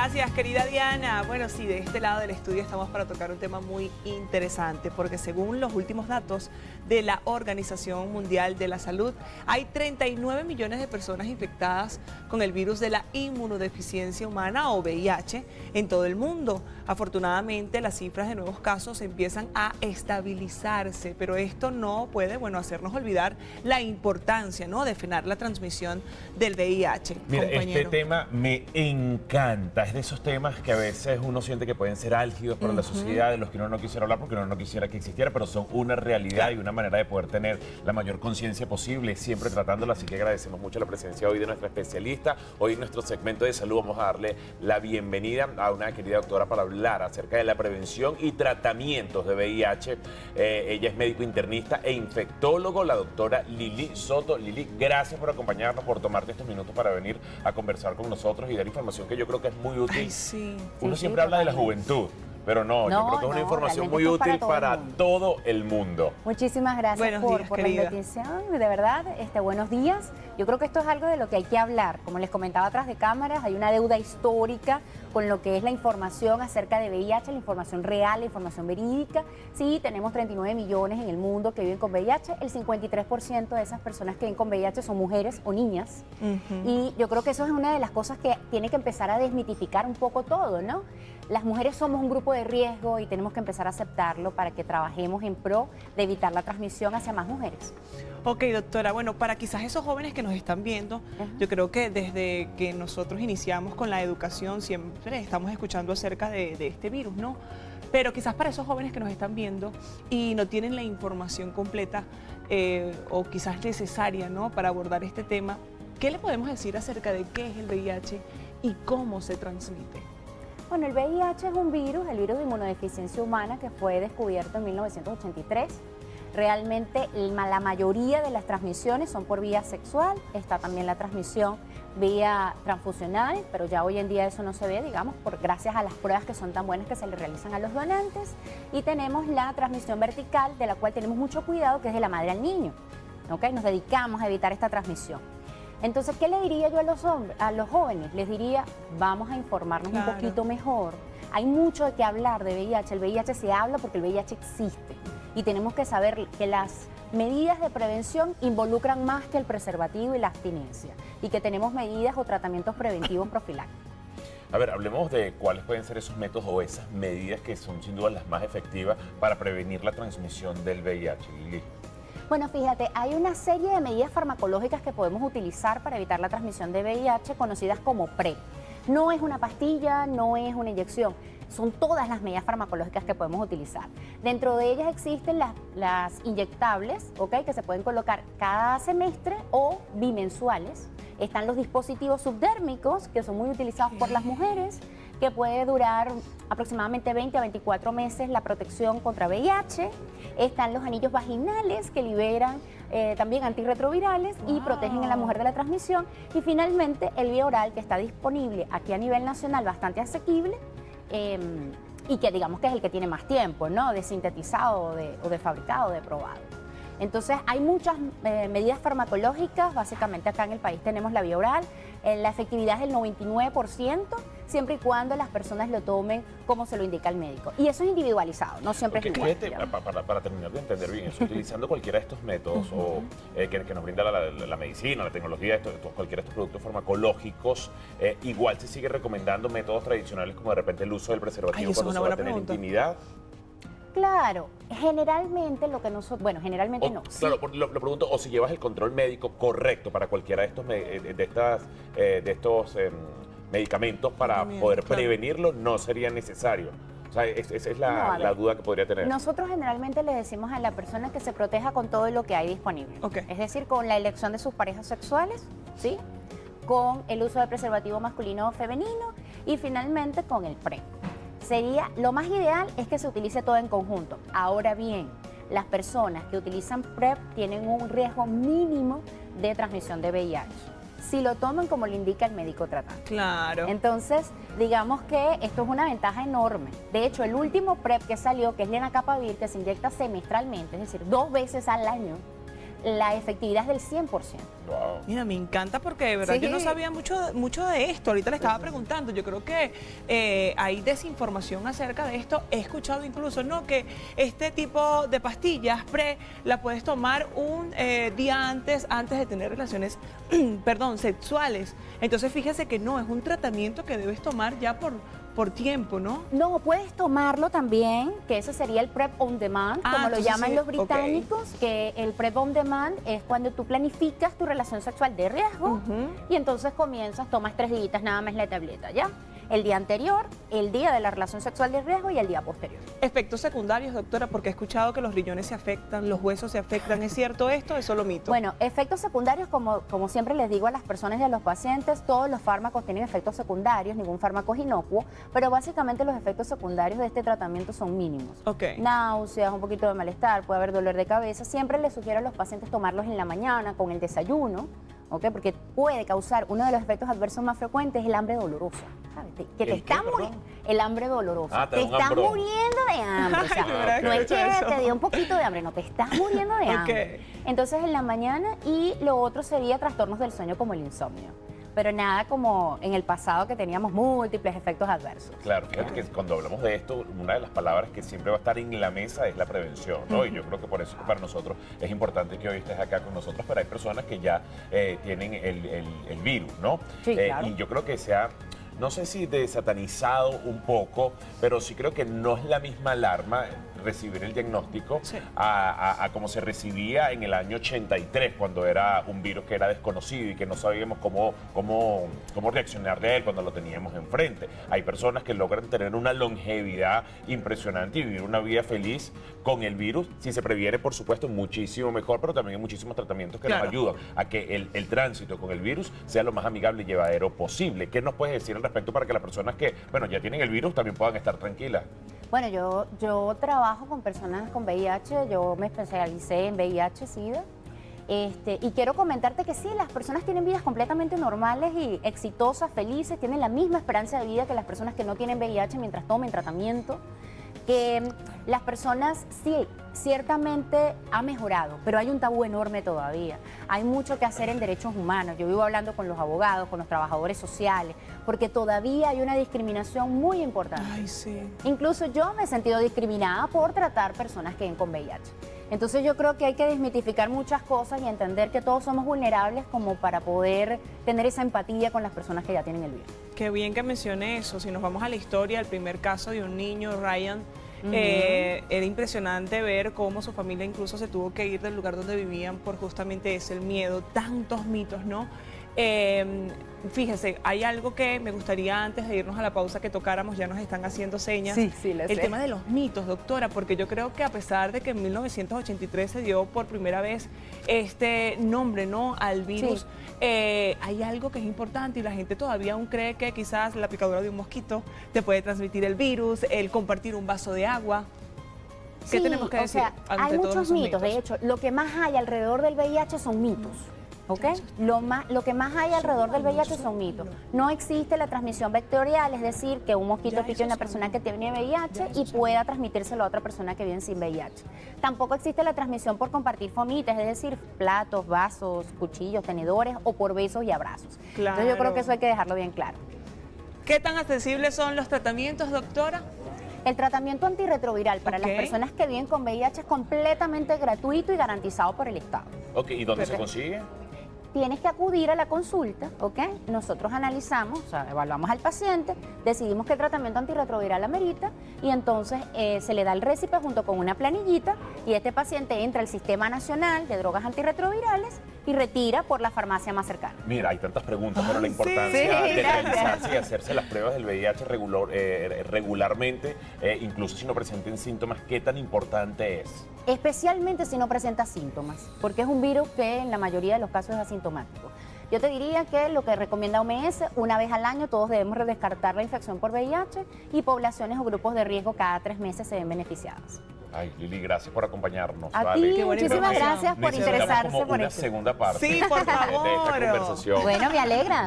Gracias, querida Diana. Bueno, sí, de este lado del estudio estamos para tocar un tema muy interesante, porque según los últimos datos de la Organización Mundial de la Salud, hay 39 millones de personas infectadas con el virus de la inmunodeficiencia humana o VIH en todo el mundo. Afortunadamente, las cifras de nuevos casos empiezan a estabilizarse, pero esto no puede, hacernos olvidar la importancia, ¿no?, de frenar la transmisión del VIH. Mira, compañero. este tema me encanta. Es de esos temas que a veces uno siente que pueden ser álgidos para la sociedad, de los que uno no quisiera hablar porque uno no quisiera que existiera, pero son una realidad y una manera de poder tener la mayor conciencia posible, siempre tratándola. Así que agradecemos mucho la presencia hoy de nuestra especialista. Hoy en nuestro segmento de salud vamos a darle la bienvenida a una querida doctora para hablar acerca de la prevención y tratamientos de VIH. Ella es médico internista e infectólogo, la doctora Lili Soto. Lili, gracias por acompañarnos, por tomarte estos minutos para venir a conversar con nosotros y dar información que yo creo que es muy útil. Ay, sí. Uno siempre habla de la juventud, pero yo creo que es una información muy útil para todo el mundo. Muchísimas gracias por la invitación, de verdad, buenos días. Yo creo que esto es algo de lo que hay que hablar. Como les comentaba atrás de cámaras, hay una deuda histórica con lo que es la información acerca de VIH, la información real, la información verídica. Sí, tenemos 39 millones en el mundo que viven con VIH. El 53% de esas personas que viven con VIH son mujeres o niñas. Y yo creo que eso es una de las cosas que tiene que empezar a desmitificar un poco todo, ¿no? Las mujeres somos un grupo de riesgo y tenemos que empezar a aceptarlo para que trabajemos en pro de evitar la transmisión hacia más mujeres. Ok, doctora, bueno, para quizás esos jóvenes que nos están viendo, yo creo que desde que nosotros iniciamos con la educación siempre estamos escuchando acerca de este virus, ¿no? Pero quizás para esos jóvenes que nos están viendo y no tienen la información completa o quizás necesaria, ¿no?, para abordar este tema, ¿qué le podemos decir acerca de qué es el VIH y cómo se transmite? Bueno, el VIH es un virus, el virus de inmunodeficiencia humana, que fue descubierto en 1983. Realmente la mayoría de las transmisiones son por vía sexual, está también la transmisión vía transfusional, pero ya hoy en día eso no se ve, digamos, gracias a las pruebas que son tan buenas que se le realizan a los donantes. Y tenemos la transmisión vertical, de la cual tenemos mucho cuidado, que es de la madre al niño. ¿Okay? Nos dedicamos a evitar esta transmisión. Entonces, ¿qué le diría yo a los jóvenes? Les diría, vamos a informarnos un poquito mejor. Hay mucho de qué hablar de VIH. El VIH se habla porque el VIH existe. Y tenemos que saber que las medidas de prevención involucran más que el preservativo y la abstinencia. Y que tenemos medidas o tratamientos preventivos profilácticos. A ver, hablemos de cuáles pueden ser esos métodos o esas medidas que son sin duda las más efectivas para prevenir la transmisión del VIH. Lili. Bueno, fíjate, hay una serie de medidas farmacológicas que podemos utilizar para evitar la transmisión de VIH, conocidas como PrEP. No es una pastilla, no es una inyección, son todas las medidas farmacológicas que podemos utilizar. Dentro de ellas existen las inyectables, ¿okay?, que se pueden colocar cada semestre o bimensuales. Están los dispositivos subdérmicos, que son muy utilizados por las mujeres, que puede durar aproximadamente 20 a 24 meses la protección contra VIH. Están los anillos vaginales, que liberan también antirretrovirales y protegen a la mujer de la transmisión. Y finalmente el vía oral, que está disponible aquí a nivel nacional, bastante asequible, y que digamos que es el que tiene más tiempo, ¿no?, de sintetizado o de fabricado, de probado. Entonces hay muchas medidas farmacológicas. Básicamente acá en el país tenemos la vía oral. La efectividad es del 99%, siempre y cuando las personas lo tomen como se lo indica el médico. Y eso es individualizado, no siempre es igual. Para terminar de entender bien eso, utilizando cualquiera de estos métodos que nos brinda la medicina, la tecnología, cualquiera de estos productos farmacológicos, igual se sigue recomendando métodos tradicionales como de repente el uso del preservativo cuando se va a tener intimidad. Claro, generalmente lo que nosotros, bueno, generalmente no. Claro, sí. Lo pregunto, o si llevas el control médico correcto para cualquiera de estos medicamentos para poder prevenirlo, no sería necesario. O sea, esa es la duda que podría tener. Nosotros generalmente le decimos a la persona que se proteja con todo lo que hay disponible. Es decir, con la elección de sus parejas sexuales, ¿sí?, con el uso de preservativo masculino o femenino y finalmente con el PrEP. Lo más ideal es que se utilice todo en conjunto. Ahora bien, las personas que utilizan PrEP tienen un riesgo mínimo de transmisión de VIH. Si lo toman como lo indica el médico tratante. Claro. Entonces, digamos que esto es una ventaja enorme. De hecho, el último PrEP que salió, que es lenacapavir, que se inyecta semestralmente, es decir, 2 veces al año, la efectividad es del 100%. Wow. Mira, me encanta porque de verdad Sí. yo no sabía mucho de esto. Ahorita le estaba preguntando. Yo creo que hay desinformación acerca de esto. He escuchado incluso, ¿no?, que este tipo de pastillas pre la puedes tomar un día antes de tener relaciones, perdón, sexuales. Entonces fíjese que no, es un tratamiento que debes tomar ya por tiempo, ¿no? No, puedes tomarlo también, que ese sería el PrEP on demand, como lo entonces llaman sí, los británicos, que el PrEP on demand es cuando tú planificas tu relación sexual de riesgo y entonces comienzas, tomas 3 días nada más la tableta, ¿ya? El día anterior, el día de la relación sexual de riesgo y el día posterior. Efectos secundarios, doctora, porque he escuchado que los riñones se afectan, los huesos se afectan. ¿Es cierto esto o es solo mito? Bueno, efectos secundarios, como siempre les digo a las personas y a los pacientes, todos los fármacos tienen efectos secundarios, ningún fármaco es inocuo, pero básicamente los efectos secundarios de este tratamiento son mínimos. Ok. Náuseas, un poquito de malestar, puede haber dolor de cabeza. Siempre les sugiero a los pacientes tomarlos en la mañana con el desayuno, ¿ok? Porque puede causar, uno de los efectos adversos más frecuentes es el hambre dolorosa. ¿Sabes? Que te ¿El qué, está muriendo. perdón? El hambre dolorosa. Ah, te te da un estás hambrón. muriendo de hambre. O sea, Ay, no es que eso. te dio un poquito de hambre, no, te estás muriendo de hambre. Entonces en la mañana, y lo otro sería trastornos del sueño como el insomnio. Pero nada como en el pasado que teníamos múltiples efectos adversos. Claro, fíjate que cuando hablamos de esto, una de las palabras que siempre va a estar en la mesa es la prevención, ¿no? Y yo creo que por eso para nosotros es importante que hoy estés acá con nosotros, pero hay personas que ya tienen el virus, ¿no? Sí, claro. Y yo creo que se ha, no sé si desatanizado un poco, pero sí creo que no es la misma alarma recibir el diagnóstico Sí. a como se recibía en el año 83, cuando era un virus que era desconocido y que no sabíamos cómo reaccionar de él cuando lo teníamos enfrente. Hay personas que logran tener una longevidad impresionante y vivir una vida feliz con el virus, si se previene, por supuesto, muchísimo mejor, pero también hay muchísimos tratamientos que Claro. nos ayudan a que el tránsito con el virus sea lo más amigable y llevadero posible. ¿Qué nos puedes decir al respecto para que las personas que, bueno, ya tienen el virus también puedan estar tranquilas? Bueno, yo trabajo con personas con VIH, yo me especialicé en VIH, SIDA, y quiero comentarte que sí, las personas tienen vidas completamente normales y exitosas, felices, tienen la misma esperanza de vida que las personas que no tienen VIH mientras tomen tratamiento, que las personas sí, ciertamente ha mejorado, pero hay un tabú enorme todavía. Hay mucho que hacer en derechos humanos. Yo vivo hablando con los abogados, con los trabajadores sociales, porque todavía hay una discriminación muy importante. Ay, sí. Incluso yo me he sentido discriminada por tratar personas que viven con VIH. Entonces yo creo que hay que desmitificar muchas cosas y entender que todos somos vulnerables como para poder tener esa empatía con las personas que ya tienen el virus. Qué bien que mencione eso. Si nos vamos a la historia, el primer caso de un niño, Ryan, era impresionante ver cómo su familia incluso se tuvo que ir del lugar donde vivían por justamente ese, el miedo, tantos mitos, ¿no? Fíjese, hay algo que me gustaría antes de irnos a la pausa que tocáramos, ya nos están haciendo señas. Sí, le El sé. tema de los mitos, doctora, porque yo creo que a pesar de que en 1983 se dio por primera vez este nombre, ¿no?, al virus, Sí. Hay algo que es importante y la gente todavía aún cree que quizás la picadura de un mosquito te puede transmitir el virus, el compartir un vaso de agua. ¿Qué Sí, tenemos que decir o sea, ante hay todos muchos esos mitos. De hecho, lo que más hay alrededor del VIH son mitos. ¿Ok? Lo que más hay alrededor del VIH son mitos. No existe la transmisión vectorial, es decir, que un mosquito pique a una persona que tiene VIH y pueda transmitírselo a otra persona que vive sin VIH. Tampoco existe la transmisión por compartir fomitas, es decir, platos, vasos, cuchillos, tenedores o por besos y abrazos. Entonces yo creo que eso hay que dejarlo bien claro. ¿Qué tan accesibles son los tratamientos, doctora? El tratamiento antirretroviral para Ok. las personas que viven con VIH es completamente gratuito y garantizado por el Estado. Ok, ¿y dónde se Perfecto. consigue? Tienes que acudir a la consulta, ¿ok? Nosotros analizamos, o sea, evaluamos al paciente, decidimos qué tratamiento antirretroviral amerita y entonces se le da el récipe junto con una planillita y este paciente entra al Sistema Nacional de Drogas Antirretrovirales y retira por la farmacia más cercana. Mira, hay tantas preguntas, pero la Ay, importancia sí. de Sí, gracias. realizarse y hacerse las pruebas del VIH regularmente, incluso si no presenten síntomas, ¿qué tan importante es? Especialmente si no presenta síntomas, porque es un virus que en la mayoría de los casos es asintomático. Yo te diría que lo que recomienda OMS, una vez al año todos debemos descartar la infección por VIH y poblaciones o grupos de riesgo cada 3 meses se ven beneficiadas. Ay, Lili, gracias por acompañarnos. A vale. ti, Qué buena muchísimas información. gracias por Necesitamos interesarse como por una esto. segunda parte Sí, por de esta favor. conversación. Bueno, me alegra.